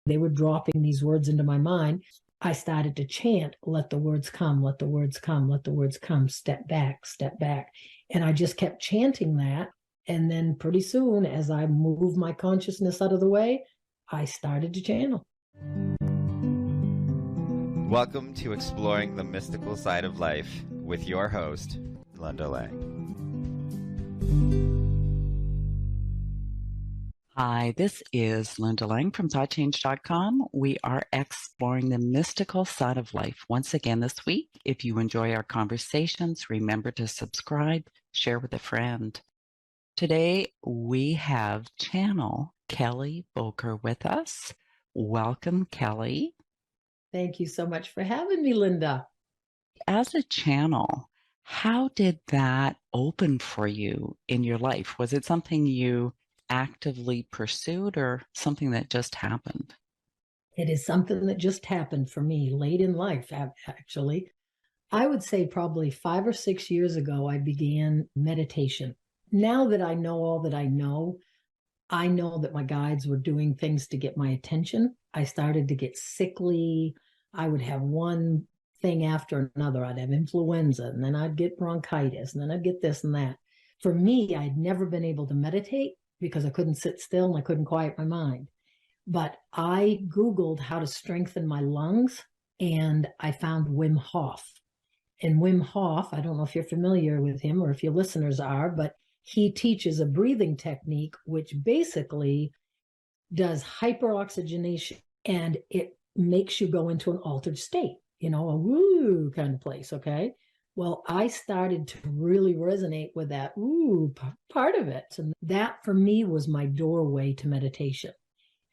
They were dropping these words into my mind. I started to chant, let the words come, let the words come, let the words come, step back, step back. And I just kept chanting that. And then pretty soon, as I moved my consciousness out of the way, I started to channel. Welcome to Exploring the Mystical Side of Life with your host, Linda Lang. Hi, this is Linda Lang from ThoughtChange.com. We are exploring the mystical side of life once again this week. If you enjoy our conversations, remember to subscribe, share with a friend. Today, we have channel Kelly Bowker with us. Welcome, Kelly. Thank you so much for having me, Linda. As a channel, how did that open for you in your life? Was it something you actively pursued or something that just happened? It is something that just happened for me late in life, actually. I would say probably 5 or 6 years ago, I began meditation. Now that I know all that I know that my guides were doing things to get my attention. I started to get sickly. I would have one thing after another. I'd have influenza, and then I'd get bronchitis, and then I'd get this and that. For me, I'd never been able to meditate because I couldn't sit still and I couldn't quiet my mind. But I Googled how to strengthen my lungs, and I found Wim Hof. And Wim Hof, I don't know if you're familiar with him or if your listeners are, but he teaches a breathing technique which basically does hyperoxygenation, and it makes you go into an altered state, a woo kind of place, okay? Well, I started to really resonate with that woo part of it. And that for me was my doorway to meditation.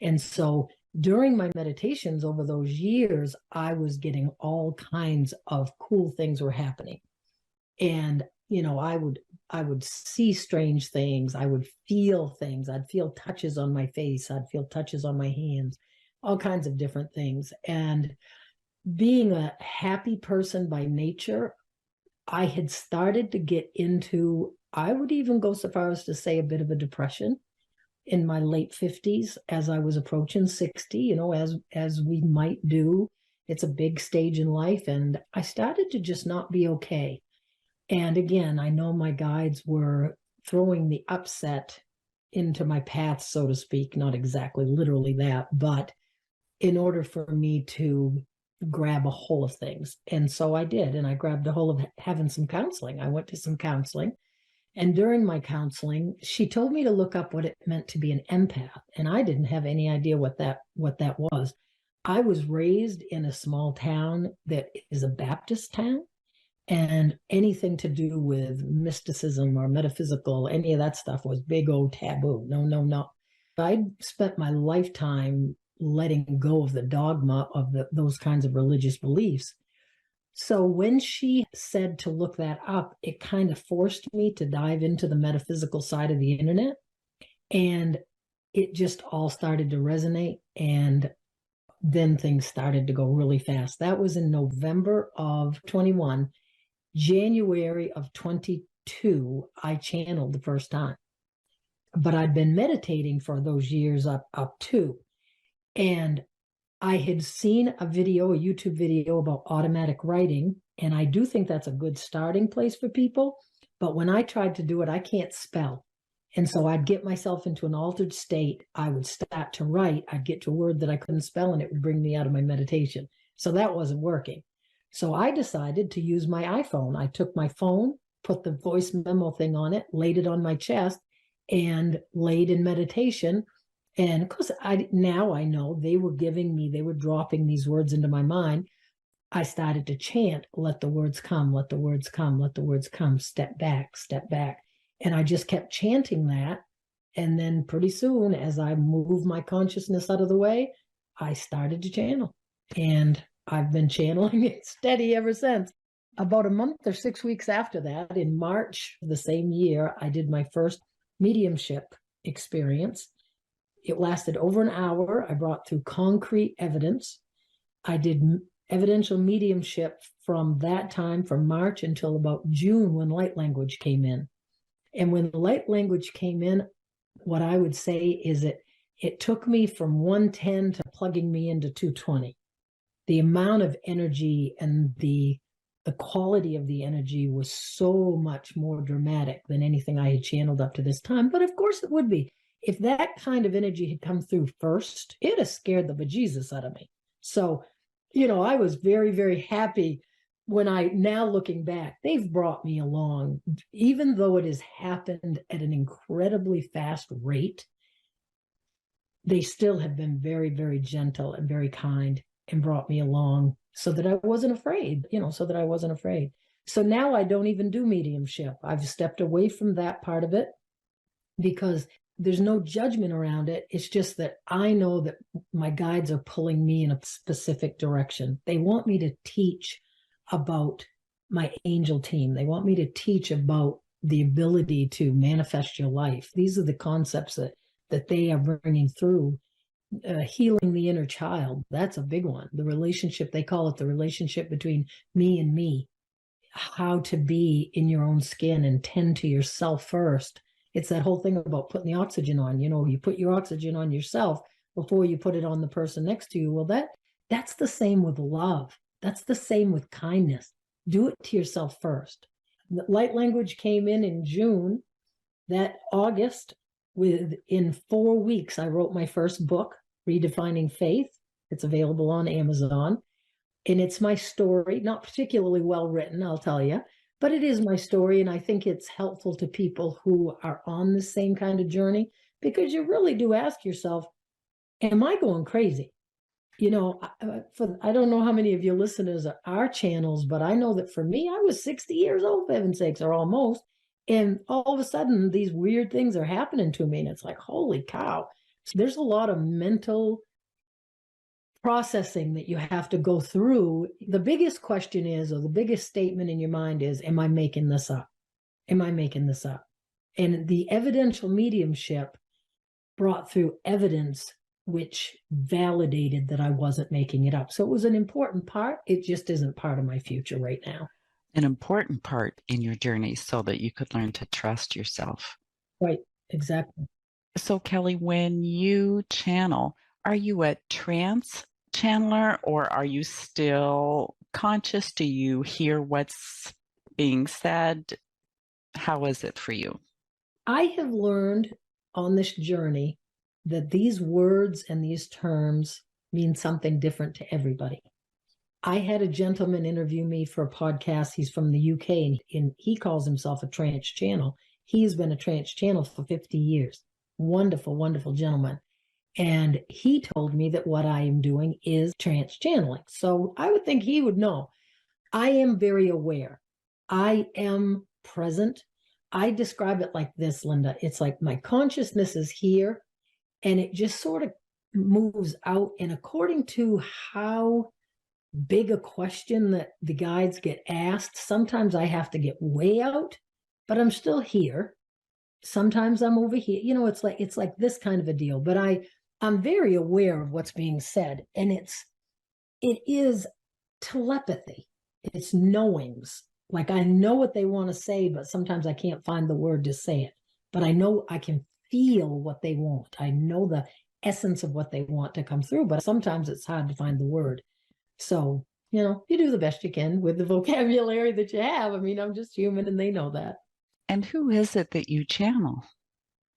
And so during my meditations over those years, I was getting all kinds of cool things were happening. And, I would see strange things. I would feel things. I'd feel touches on my face. I'd feel touches on my hands, all kinds of different things. And being a happy person by nature, I had started to get into, I would even go so far as to say, a bit of a depression in my late 50s as I was approaching 60, as we might do. It's a big stage in life. And I started to just not be okay. And again, I know my guides were throwing the upset into my path, so to speak, not exactly literally that, but in order for me to grab a hold of things. And so I did, and I grabbed a hold of having some counseling. I went to some counseling, and during my counseling, she told me to look up what it meant to be an empath, and I didn't have any idea what that was. I was raised in a small town that is a Baptist town, and anything to do with mysticism or metaphysical, any of that stuff was big old taboo. No. I spent my lifetime letting go of the dogma of those kinds of religious beliefs. So when she said to look that up, it kind of forced me to dive into the metaphysical side of the internet. And it just all started to resonate. And then things started to go really fast. That was in November of 21. January of 22, I channeled the first time. But I'd been meditating for those years up to. And I had seen a YouTube video about automatic writing, and I do think that's a good starting place for people. But when I tried to do it, I can't spell. And so I'd get myself into an altered state. I would start to write. I'd get to a word that I couldn't spell, and it would bring me out of my meditation. So that wasn't working. So I decided to use my iPhone. I took my phone, put the voice memo thing on it, laid it on my chest, and laid in meditation. And of course, now I know they were dropping these words into my mind. I started to chant, let the words come, let the words come, let the words come, step back, step back. And I just kept chanting that. And then pretty soon, as I moved my consciousness out of the way, I started to channel. And I've been channeling it steady ever since. About a month or 6 weeks after that, in March of the same year, I did my first mediumship experience. It lasted over an hour. I brought through concrete evidence. I did evidential mediumship from that time, from March until about June, when light language came in. And when the light language came in, what I would say is it It took me from 110 to plugging me into 220. The amount of energy and the quality of the energy was so much more dramatic than anything I had channeled up to this time. But of course it would be. If that kind of energy had come through first, it has scared the bejesus out of me. So, I was very, very happy when now looking back, they've brought me along, even though it has happened at an incredibly fast rate. They still have been very, very gentle and very kind and brought me along so that I wasn't afraid, So now I don't even do mediumship. I've stepped away from that part of it because there's no judgment around it. It's just that I know that my guides are pulling me in a specific direction. They want me to teach about my angel team. They want me to teach about the ability to manifest your life. These are the concepts that they are bringing through. Healing the inner child, that's a big one. The relationship, they call it the relationship between me and me. How to be in your own skin and tend to yourself first. It's that whole thing about putting the oxygen on. You put your oxygen on yourself before you put it on the person next to you. Well, that's the same with love. That's the same with kindness. Do it to yourself first. The light language came in June. That August, within 4 weeks, I wrote my first book, Redefining Faith. It's available on Amazon. And it's my story, not particularly well written, I'll tell you, but it is my story. And I think it's helpful to people who are on the same kind of journey, because you really do ask yourself, am I going crazy? I don't know how many of your listeners are channels, but I know that for me, I was 60 years old, for heaven's sakes, or almost. And all of a sudden, these weird things are happening to me. And it's like, holy cow. So there's a lot of mental processing that you have to go through. The biggest question is, or the biggest statement in your mind is, am I making this up? Am I making this up? And the evidential mediumship brought through evidence which validated that I wasn't making it up. So it was an important part. It just isn't part of my future right now. An important part in your journey so that you could learn to trust yourself. Right, exactly. So Kelly, when you channel, are you a trance channeler or are you still conscious? Do you hear what's being said? How is it for you? I have learned on this journey that these words and these terms mean something different to everybody. I had a gentleman interview me for a podcast. He's from the UK and he calls himself a trance channel. He's been a trance channel for 50 years. Wonderful, wonderful gentleman. And he told me that what I am doing is trance channeling. So I would think he would know. I am very aware. I am present. I describe it like this, Linda. It's like my consciousness is here and it just sort of moves out. And according to how big a question that the guides get asked, sometimes I have to get way out, but I'm still here. Sometimes I'm over here. It's like this kind of a deal. But I'm very aware of what's being said. And it is telepathy. It's knowings. Like I know what they want to say, but sometimes I can't find the word to say it. But I know I can feel what they want. I know the essence of what they want to come through, but sometimes it's hard to find the word. So, you do the best you can with the vocabulary that you have. I mean, I'm just human and they know that. And who is it that you channel?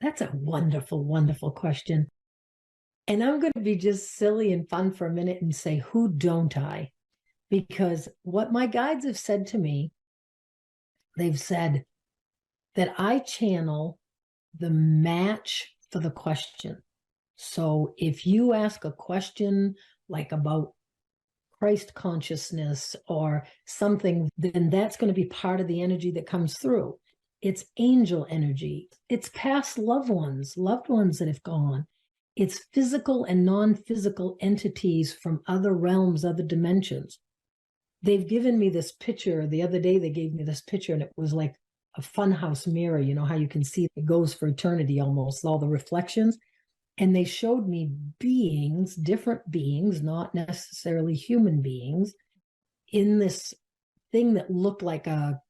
That's a wonderful, wonderful question. And I'm going to be just silly and fun for a minute and say, who don't I? Because what my guides have said to me, they've said that I channel the match for the question. So if you ask a question like about Christ consciousness or something, then that's going to be part of the energy that comes through. It's angel energy. It's past loved ones that have gone. It's physical and non-physical entities from other realms, other dimensions. They've given me this picture. The other day, they gave me this picture and it was like a funhouse mirror. You know how you can see it goes for eternity almost, all the reflections. And they showed me beings, different beings, not necessarily human beings, in this thing that looked like a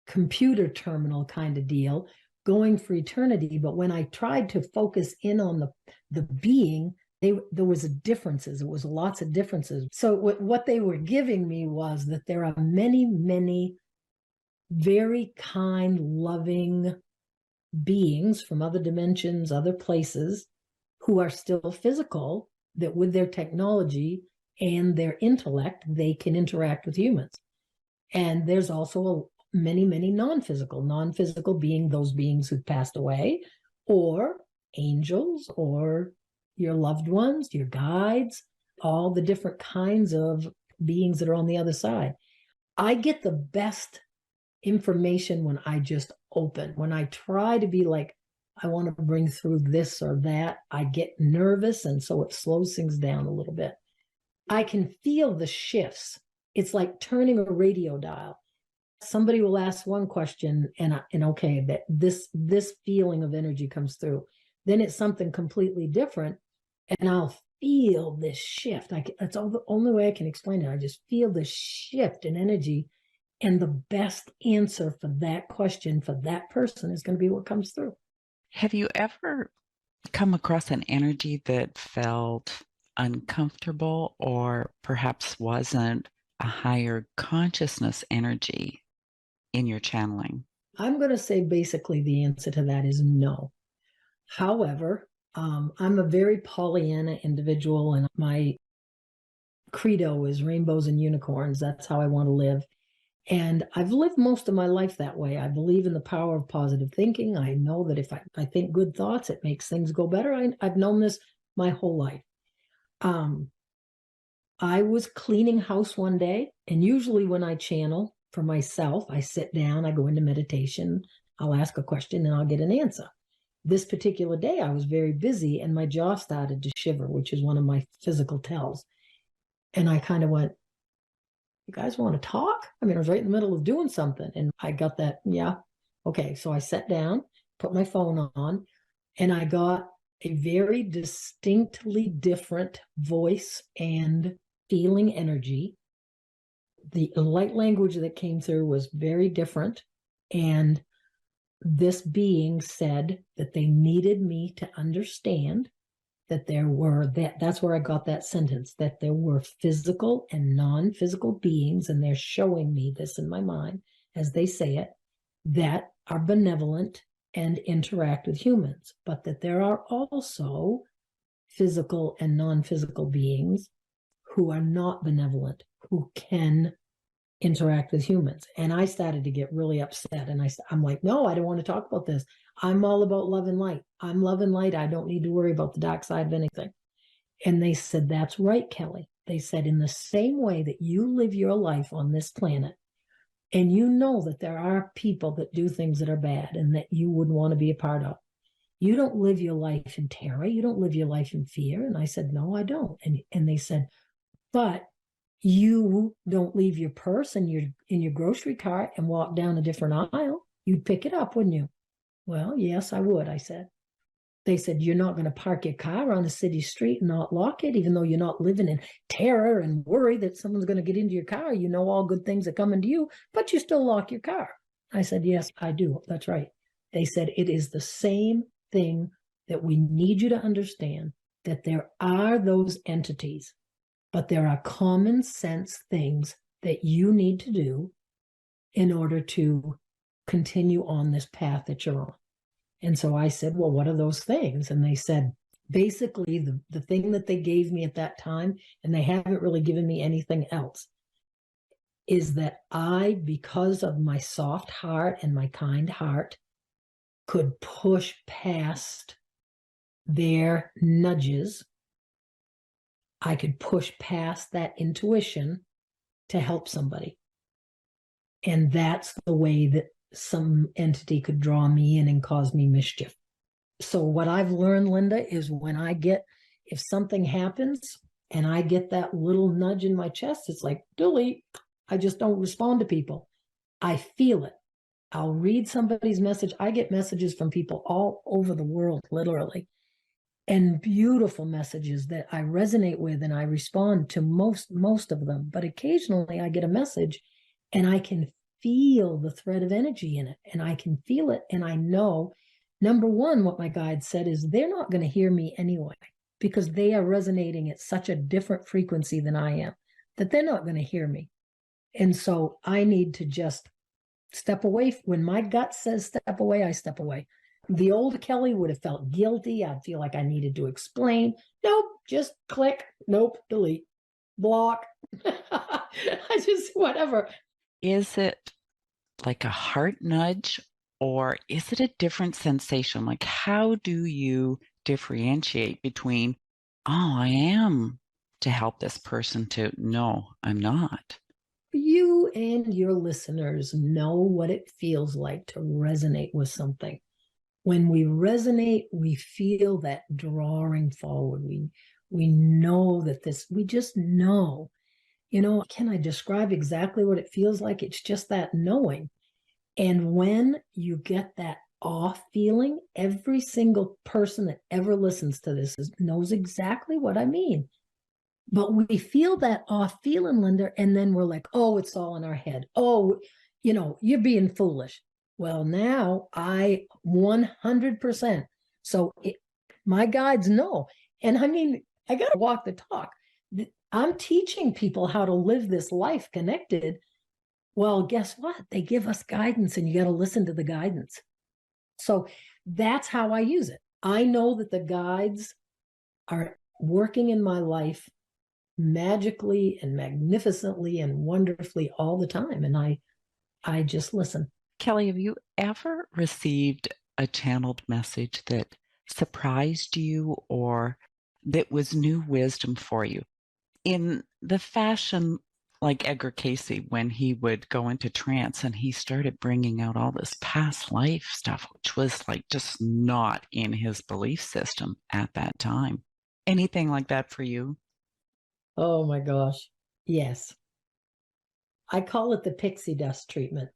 computer terminal kind of deal, going for eternity. But when I tried to focus in on the being, there was differences. It was lots of differences. So what they were giving me was that there are many, many very kind, loving beings from other dimensions, other places, who are still physical, that with their technology and their intellect, they can interact with humans. And there's also many, many non-physical being, those beings who've passed away, or angels, or your loved ones, your guides, all the different kinds of beings that are on the other side. I get the best information when I just open. When I try to be like, I want to bring through this or that, I get nervous, and so it slows things down a little bit. I can feel the shifts. It's like turning a radio dial. Somebody will ask one question, and okay, that this feeling of energy comes through. Then it's something completely different, and I'll feel this shift. That's the only way I can explain it. I just feel this shift in energy, and the best answer for that question for that person is going to be what comes through. Have you ever come across an energy that felt uncomfortable, or perhaps wasn't a higher consciousness energy in your channeling? I'm going to say basically the answer to that is no. However, I'm a very Pollyanna individual, and my credo is rainbows and unicorns. That's how I want to live. And I've lived most of my life that way. I believe in the power of positive thinking. I know that if I think good thoughts, it makes things go better. I've known this my whole life. I was cleaning house one day, and usually when I channel for myself, I sit down, I go into meditation, I'll ask a question, and I'll get an answer. This particular day, I was very busy, and my jaw started to shiver, which is one of my physical tells. And I kind of went, you guys want to talk? I mean, I was right in the middle of doing something, and I got that, yeah, okay. So I sat down, put my phone on, and I got a very distinctly different voice and feeling energy. The light language that came through was very different, and this being said that they needed me to understand that that's where I got that sentence, that there were physical and non-physical beings, and they're showing me this in my mind as they say it, that are benevolent and interact with humans, but that there are also physical and non-physical beings who are not benevolent, who can interact with humans. And I started to get really upset, and I'm like, no, I don't want to talk about this. I'm all about love and light. I'm love and light. I don't need to worry about the dark side of anything. And they said, that's right, Kelly. They said, in the same way that you live your life on this planet, and you know that there are people that do things that are bad and that you wouldn't want to be a part of, you don't live your life in terror. You don't live your life in fear. And I said, no, I don't. And they said, but you don't leave your purse in your grocery cart and walk down a different aisle. You'd pick it up, wouldn't you? Well, yes, I would, I said. They said, you're not going to park your car on a city street and not lock it, even though you're not living in terror and worry that someone's going to get into your car. You know all good things are coming to you, but you still lock your car. I said, yes, I do. That's right. They said, it is the same thing that we need you to understand, that there are those entities, but there are common sense things that you need to do in order to continue on this path that you're on. And so I said, well, what are those things? And they said, basically, the thing that they gave me at that time, and they haven't really given me anything else, is that I, because of my soft heart and my kind heart, could push past their nudges. I could push past that intuition to help somebody. And that's the way that some entity could draw me in and cause me mischief. So what I've learned, Linda, is if something happens and I get that little nudge in my chest, it's like, delete. I just don't respond to people. I feel it. I'll read somebody's message. I get messages from people all over the world, literally, and beautiful messages that I resonate with, and I respond to most of them. But occasionally I get a message and I can feel the thread of energy in it, and I can feel it. And I know, number one, what my guide said is they're not going to hear me anyway, because they are resonating at such a different frequency than I am, that they're not going to hear me. And so I need to just step away. When my gut says step away, I step away. The old Kelly would have felt guilty. I'd feel like I needed to explain. Nope, just click. Nope, delete, block. I just, whatever. Is it like a heart nudge, or is it a different sensation? Like, how do you differentiate between, oh, I am to help this person, to no, I'm not? You and your listeners know what it feels like to resonate with something. When we resonate, we feel that drawing forward. We know that we just know. Can I describe exactly what it feels like? It's just that knowing. And when you get that off feeling, every single person that ever listens to this knows exactly what I mean. But we feel that off feeling, Linda, and then we're like, oh, it's all in our head. Oh, you're being foolish. Well, now I 100%. So my guides know. And I mean, I got to walk the talk. I'm teaching people how to live this life connected. Well, guess what? They give us guidance, and you got to listen to the guidance. So that's how I use it. I know that the guides are working in my life magically and magnificently and wonderfully all the time. And I just listen. Kelly, have you ever received a channeled message that surprised you, or that was new wisdom for you? In the fashion like Edgar Casey, when he would go into trance and he started bringing out all this past life stuff, which was like just not in his belief system at that time. Anything like that for you? Oh my gosh. Yes. I call it the pixie dust treatment.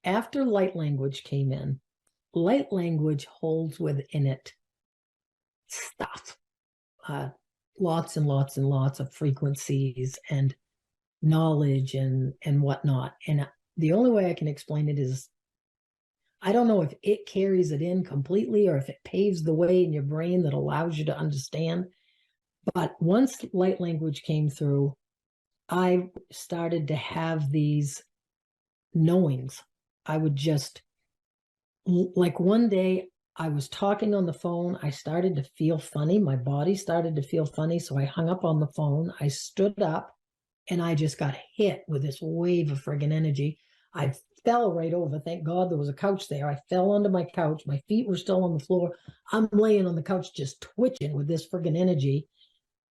After light language came in, light language holds within it stuff, lots and lots and lots of frequencies and knowledge and whatnot. And the only way I can explain it is, I don't know if it carries it in completely or if it paves the way in your brain that allows you to understand. But once light language came through, I started to have these knowings. I would just, like one day I was talking on the phone, I started to feel funny. My body started to feel funny. So I hung up on the phone. I stood up and I just got hit with this wave of friggin' energy. I fell right over. Thank God there was a couch there. I fell onto my couch. My feet were still on the floor. I'm laying on the couch just twitching with this friggin' energy.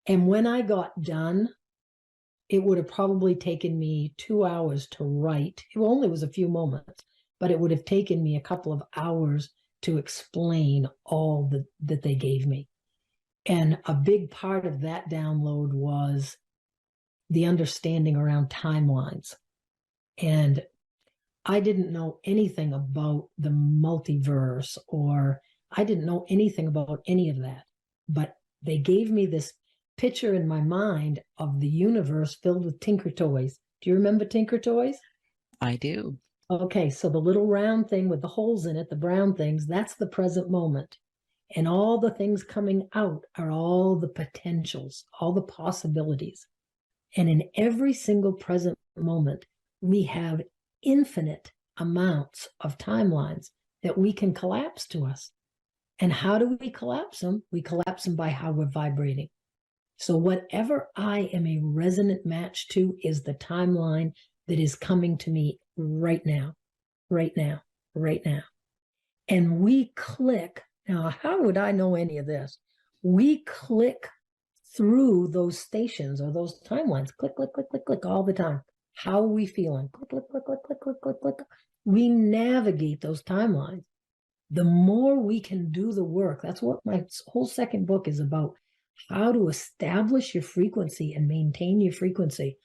And when I got done, it would have probably taken me 2 hours to write. It only was a few moments, but it would have taken me a couple of hours to explain all that they gave me. And a big part of that download was the understanding around timelines. And I didn't know anything about the multiverse, or I didn't know anything about any of that. But they gave me this picture in my mind of the universe filled with Tinker Toys. Do you remember Tinker Toys? I do. Okay, so the little round thing with the holes in it, the brown things, that's the present moment. And all the things coming out are all the potentials, all the possibilities. And in every single present moment, we have infinite amounts of timelines that we can collapse to us. And how do we collapse them? We collapse them by how we're vibrating. So whatever I am a resonant match to is the timeline that is coming to me right now, right now, right now. And we click. Now, how would I know any of this? We click through those stations or those timelines. Click, click, click, click, click all the time. How are we feeling? Click, click, click, click, click, click, click, click. We navigate those timelines. The more we can do the work, that's what my whole second book is about, how to establish your frequency and maintain your frequency.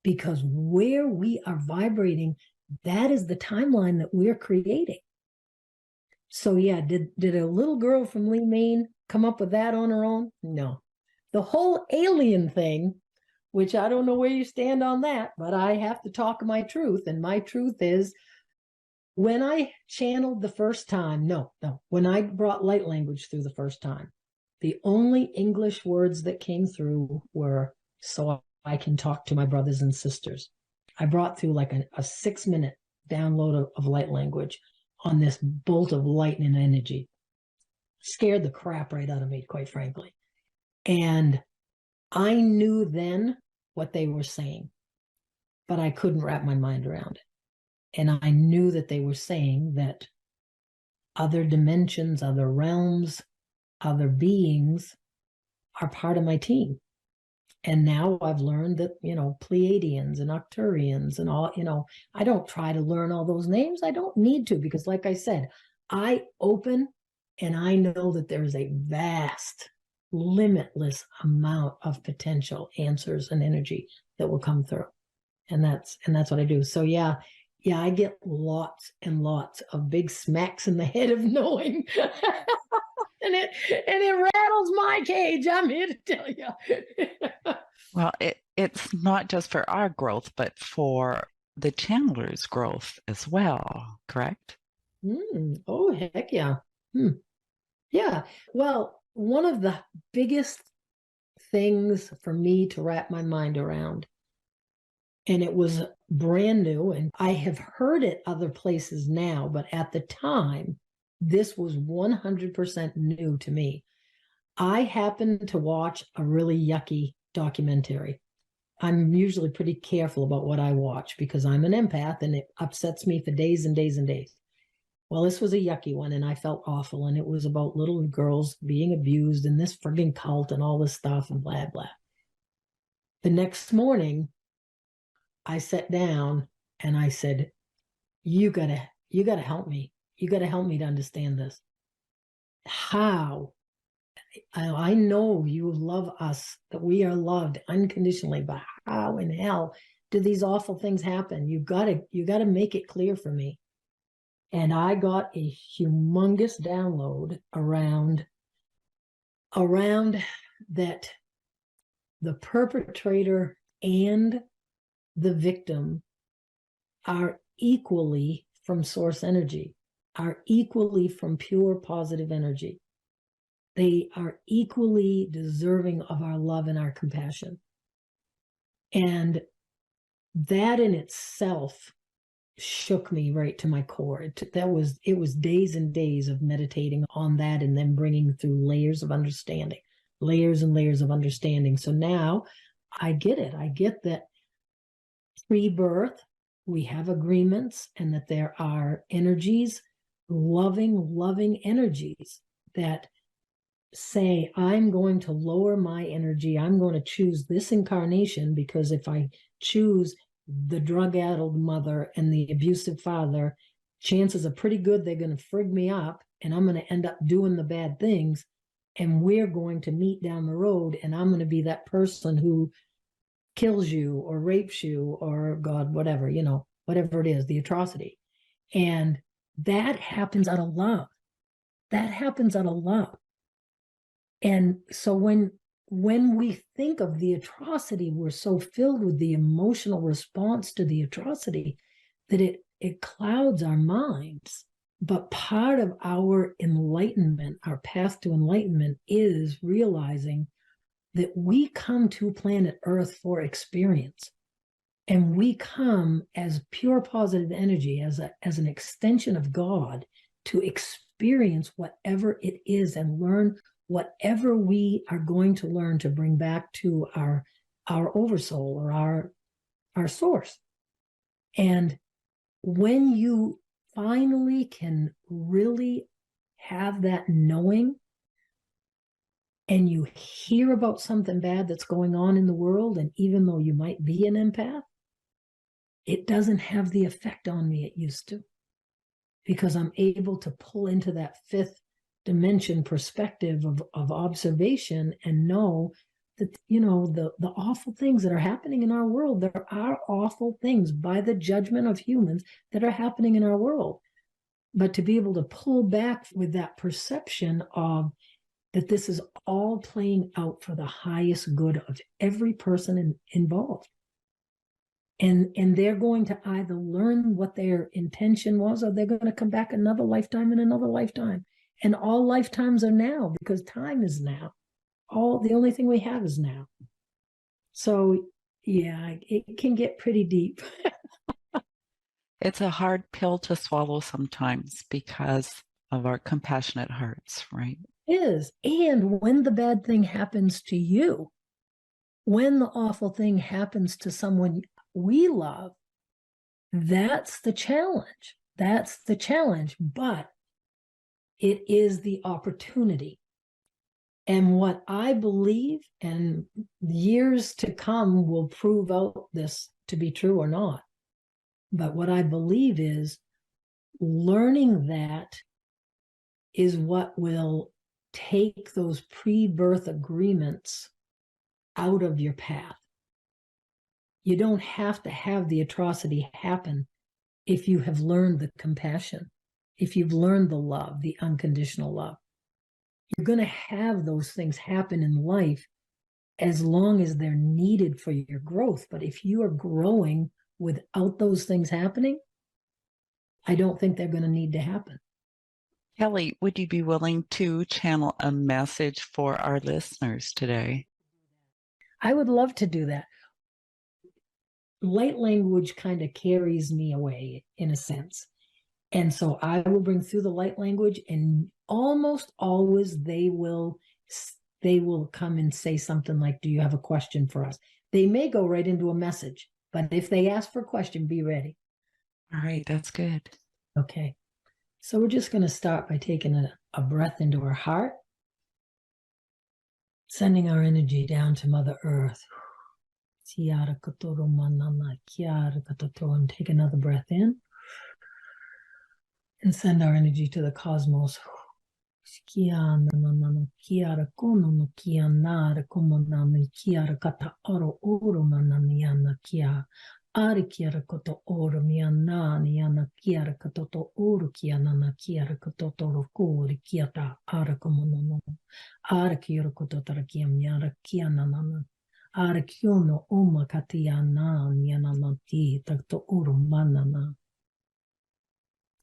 Because where we are vibrating, that is the timeline that we're creating. So yeah, did a little girl from Lee, Maine come up with that on her own? No. The whole alien thing which I don't know where you stand on that, but I have to talk my truth. And my truth is, when I channeled the first time, when I brought light language through the first time, the only English words that came through were, so I can talk to my brothers and sisters. I brought through like a 6-minute download of light language on this bolt of light and energy. Scared the crap right out of me, quite frankly. And I knew then what they were saying, but I couldn't wrap my mind around it. And I knew that they were saying that other dimensions, other realms, other beings are part of my team. And now I've learned that, Pleiadians and Arcturians and all, I don't try to learn all those names. I don't need to, because like I said, I open and I know that there is a vast, limitless amount of potential answers and energy that will come through. And that's what I do. So yeah, I get lots and lots of big smacks in the head of knowing. And it rattles my cage, I'm here to tell you. Well, it's not just for our growth, but for the channeler's growth as well, correct? Oh, heck yeah. Yeah. Well, one of the biggest things for me to wrap my mind around, and it was brand new, and I have heard it other places now, but at the time, this was 100% new to me. I happened to watch a really yucky documentary. I'm usually pretty careful about what I watch because I'm an empath and it upsets me for days and days and days. Well, this was a yucky one and I felt awful. And it was about little girls being abused in this friggin' cult and all this stuff and blah, blah. The next morning, I sat down and I said, you gotta help me. You gotta help me to understand this. How? I know you love us, that we are loved unconditionally, but how in hell do these awful things happen? You gotta make it clear for me. And I got a humongous download around that the perpetrator and the victim are equally from source energy, are equally from pure positive energy. They are equally deserving of our love and our compassion. And that in itself shook me right to my core. It was days and days of meditating on that and then bringing through layers of understanding, layers and layers of understanding. So now I get it. I get that pre-birth, we have agreements and that there are energies, loving energies that say, I'm going to lower my energy. I'm going to choose this incarnation because if I choose the drug-addled mother and the abusive father, chances are pretty good they're going to frig me up and I'm going to end up doing the bad things. And we're going to meet down the road and I'm going to be that person who kills you or rapes you or God, whatever, whatever it is, the atrocity. And that happens out of love. That happens out of love. And so when we think of the atrocity, we're so filled with the emotional response to the atrocity that it clouds our minds. But part of our enlightenment, our path to enlightenment, is realizing that we come to planet Earth for experience. And we come as pure positive energy, as an extension of God, to experience whatever it is and learn whatever we are going to learn to bring back to our oversoul or our source. And when you finally can really have that knowing, and you hear about something bad that's going on in the world, and even though you might be an empath, it doesn't have the effect on me it used to, because I'm able to pull into that fifth dimension perspective of observation and know that, the awful things that are happening in our world, there are awful things by the judgment of humans that are happening in our world. But to be able to pull back with that perception of, that this is all playing out for the highest good of every person involved. And they're going to either learn what their intention was, or they're going to come back another lifetime and another lifetime. And all lifetimes are now, because time is now. The only thing we have is now. So yeah, it can get pretty deep. It's a hard pill to swallow sometimes because of our compassionate hearts, right? It is. And when the bad thing happens to you, when the awful thing happens to someone we love, that's the challenge. That's the challenge. But it is the opportunity. And what I believe, and years to come will prove out this to be true or not. But what I believe is learning that is what will take those pre-birth agreements out of your path. You don't have to have the atrocity happen if you have learned the compassion, if you've learned the love, the unconditional love. You're going to have those things happen in life as long as they're needed for your growth. But if you are growing without those things happening, I don't think they're going to need to happen. Kelly, would you be willing to channel a message for our listeners today? I would love to do that. Light language kind of carries me away in a sense. And so I will bring through the light language, and almost always they will come and say something like, do you have a question for us? They may go right into a message, but if they ask for a question, be ready. All right, that's good. Okay. So we're just going to start by taking a breath into our heart, sending our energy down to Mother Earth. And take another breath in and send our energy to the cosmos. Ari kiara koto oro miana niana kiara koto oro kiana na kiara koto oro kuri kiata ara komono ara kiara koto tarakia miara kiana nana ara kiono oma katiana niana nanti takto oro manana.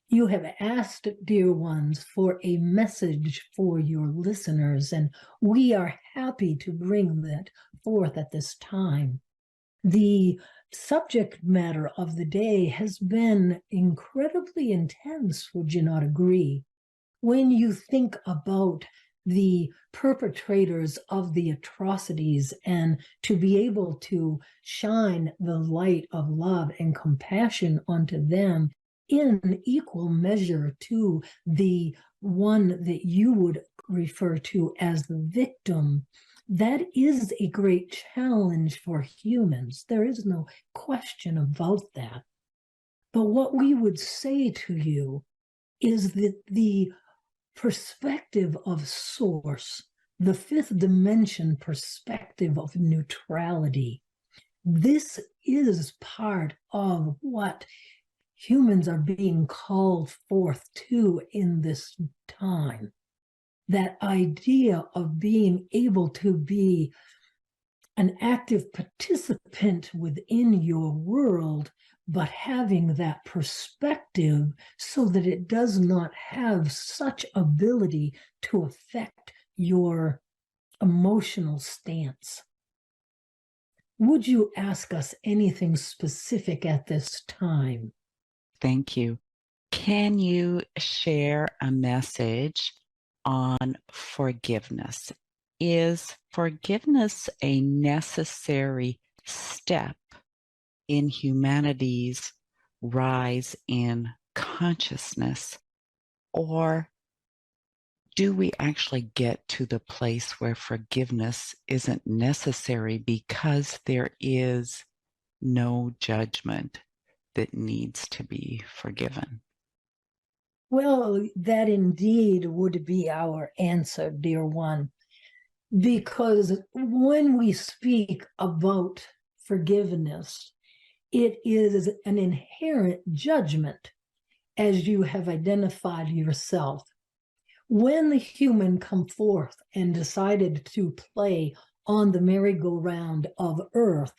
You have asked, dear ones, for a message for your listeners, and we are happy to bring that forth at this time. The subject matter of the day has been incredibly intense, would you not agree? When you think about the perpetrators of the atrocities, and to be able to shine the light of love and compassion onto them in equal measure to the one that you would refer to as the victim, that is a great challenge for humans. There is no question about that. But what we would say to you is that the perspective of source, the fifth dimension perspective of neutrality, this is part of what humans are being called forth to in this time. That idea of being able to be an active participant within your world, but having that perspective so that it does not have such ability to affect your emotional stance. Would you ask us anything specific at this time? Thank you. Can you share a message on forgiveness? Is forgiveness a necessary step in humanity's rise in consciousness? Or do we actually get to the place where forgiveness isn't necessary because there is no judgment that needs to be forgiven? Well, that indeed would be our answer, dear one, because when we speak about forgiveness, it is an inherent judgment, as you have identified yourself. When the human come forth and decided to play on the merry-go-round of earth,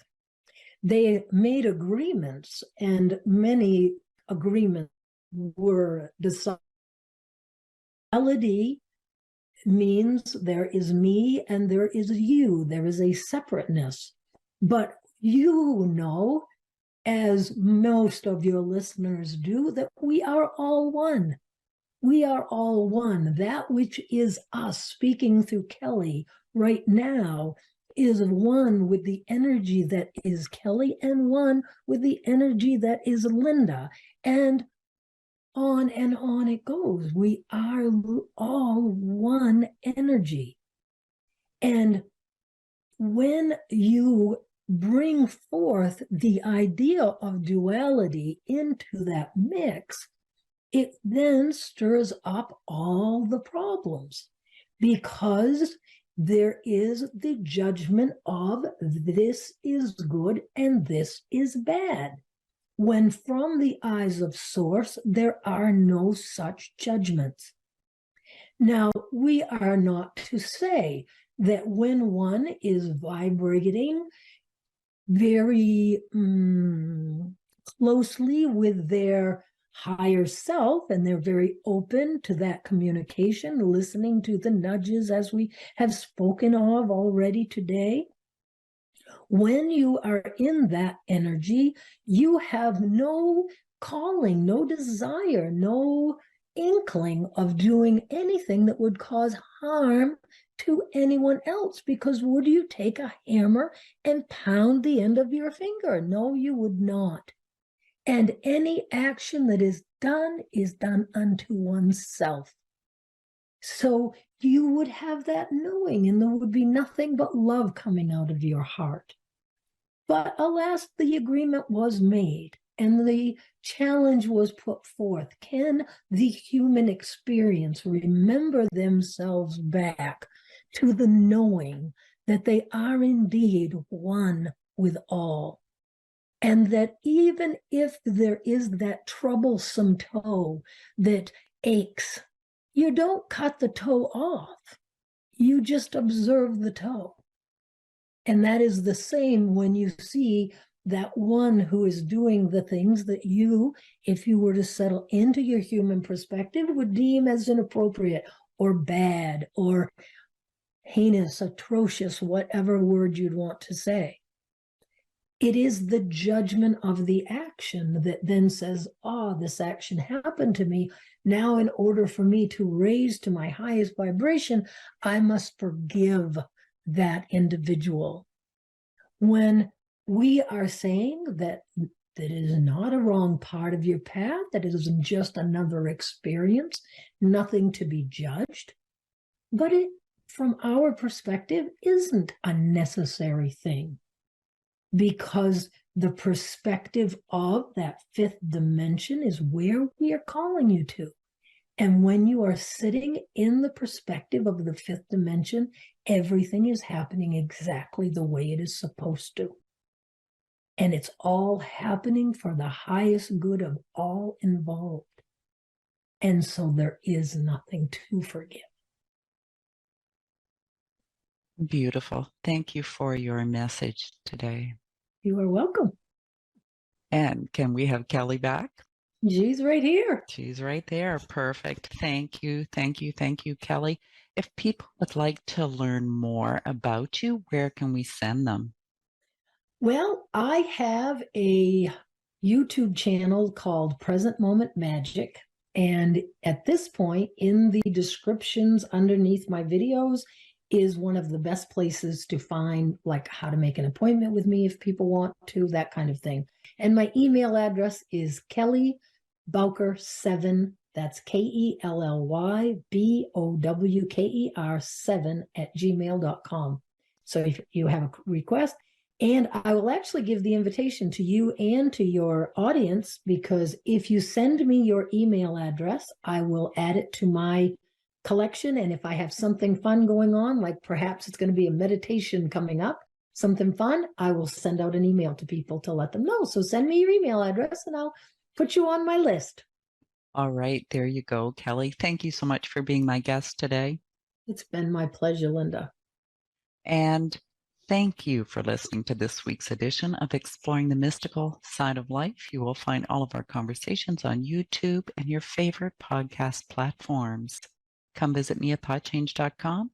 they made agreements, and many agreements were decided. Reality means there is me and there is you. There is a separateness. But you know, as most of your listeners do, that we are all one. We are all one. That which is us speaking through Kelly right now is one with the energy that is Kelly and one with the energy that is Linda. And on it goes. We are all one energy. And when you bring forth the idea of duality into that mix, it then stirs up all the problems, because there is the judgment of this is good and this is bad, when from the eyes of Source, there are no such judgments. Now, we are not to say that when one is vibrating very closely with their higher self, and they're very open to that communication, listening to the nudges as we have spoken of already today. When you are in that energy, you have no calling, no desire, no inkling of doing anything that would cause harm to anyone else, because would you take a hammer and pound the end of your finger? No, you would not. And any action that is done unto oneself. So you would have that knowing, and there would be nothing but love coming out of your heart. But alas, the agreement was made and the challenge was put forth. Can the human experience remember themselves back to the knowing that they are indeed one with all? And that even if there is that troublesome toe that aches, you don't cut the toe off. You just observe the toe. And that is the same when you see that one who is doing the things that you, if you were to settle into your human perspective, would deem as inappropriate or bad or heinous, atrocious, whatever word you'd want to say. It is the judgment of the action that then says, this action happened to me. Now, in order for me to raise to my highest vibration, I must forgive that individual. When we are saying that it is not a wrong part of your path, that it is just another experience, nothing to be judged, but it, from our perspective, isn't a necessary thing, because the perspective of that fifth dimension is where we are calling you to. And when you are sitting in the perspective of the fifth dimension, everything is happening exactly the way it is supposed to. And it's all happening for the highest good of all involved. And so there is nothing to forgive. Beautiful. Thank you for your message today. You are welcome. And can we have Kelly back? She's right here. She's right there. Perfect. Thank you. Thank you. Thank you, Kelly. If people would like to learn more about you, where can we send them? Well, I have a YouTube channel called Present Moment Magic. And at this point, in the descriptions underneath my videos is one of the best places to find like how to make an appointment with me if people want to, that kind of thing. And my email address is Kelly Bowker 7. That's KELLYBOWKER 7 @gmail.com. So if you have a request, and I will actually give the invitation to you and to your audience, because if you send me your email address, I will add it to my collection. And if I have something fun going on, like perhaps it's going to be a meditation coming up, something fun, I will send out an email to people to let them know. So send me your email address and I'll put you on my list. All right, there you go, Kelly. Thank you so much for being my guest today. It's been my pleasure, Linda. And thank you for listening to this week's edition of Exploring the Mystical Side of Life. You will find all of our conversations on YouTube and your favorite podcast platforms. Come visit me at potchange.com.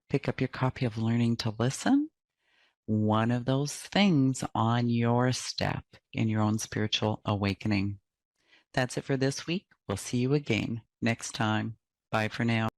Pick up your copy of Learning to Listen, one of those things on your step in your own spiritual awakening. That's it for this week. We'll see you again next time. Bye for now.